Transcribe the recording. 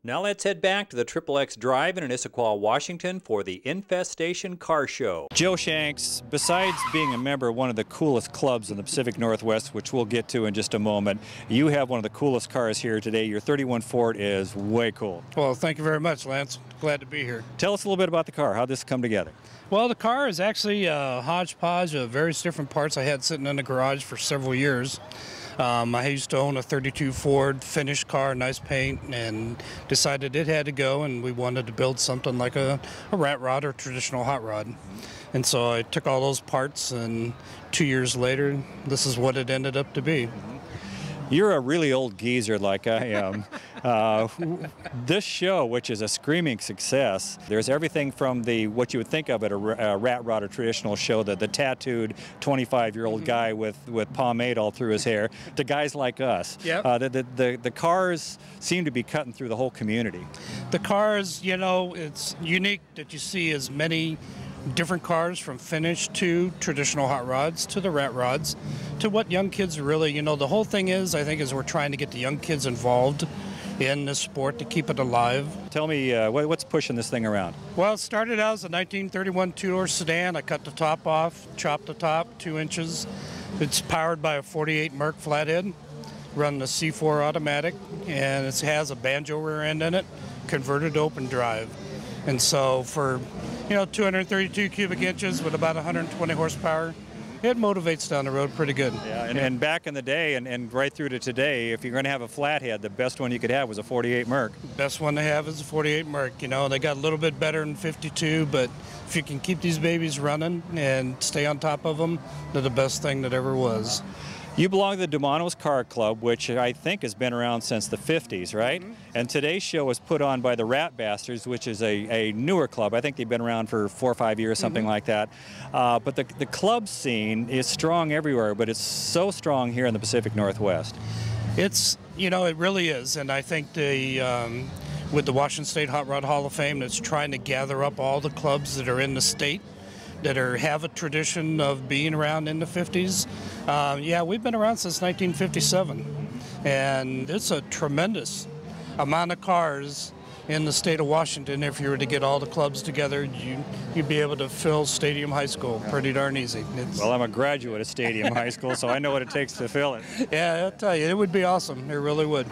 Now let's head back to the XXX Drive in Issaquah, Washington for the Infestation Car Show. Joe Shanks, besides being a member of one of the coolest clubs in the Pacific Northwest, which we'll get to in just a moment, you have one of the coolest cars here today. Your 31 Ford is way cool. Well, thank you very much, Lance. Glad to be here. Tell us a little bit about the car. How'd this come together? Well, the car is actually a hodgepodge of various different parts I had sitting in the garage for several years. I used to own a 32 Ford finished car, nice paint, and decided it had to go, and we wanted to build something like a rat rod or traditional hot rod. And so I took all those parts, and 2 years later, this is what it ended up to be. You're a really old geezer like I am. This show, which is a screaming success, there's everything from what you would think of at a rat rod or traditional show, the tattooed 25-year-old guy with pomade all through his hair, to guys like us. Yep. The cars seem to be cutting through the whole community. The cars, you know, it's unique that you see as many different cars, from finished to traditional hot rods to the rat rods to what young kids really, you know, the whole thing is, I think, is we're trying to get the young kids involved in this sport to keep it alive. Tell me, what's pushing this thing around? Well, it started out as a 1931 two-door sedan. I cut the top off, chopped the top 2 inches. It's powered by a 48 Merc flathead, run the C4 automatic, and it has a banjo rear end in it, converted to open drive. And so for 232 cubic inches with about 120 horsepower, it motivates down the road pretty good. Yeah, and back in the day and right through to today, if you're going to have a flathead, the best one you could have was a 48 Merc. Best one to have is a 48 Merc. You know, they got a little bit better than 52, but if you can keep these babies running and stay on top of them, they're the best thing that ever was. You belong to the Dumanos Car Club, which I think has been around since the 50s, right? Mm-hmm. And today's show was put on by the Rat Bastards, which is a newer club. I think they've been around for 4 or 5 years, something like that. But the club scene is strong everywhere, but it's so strong here in the Pacific Northwest. It's, it really is. And I think with the Washington State Hot Rod Hall of Fame, that's trying to gather up all the clubs that are in the state that have a tradition of being around in the 50s. Yeah, we've been around since 1957, and it's a tremendous amount of cars in the state of Washington. If you were to get all the clubs together, you'd be able to fill Stadium High School pretty darn easy. Well, I'm a graduate of Stadium High School, so I know what it takes to fill it. Yeah, I'll tell you, it would be awesome. It really would.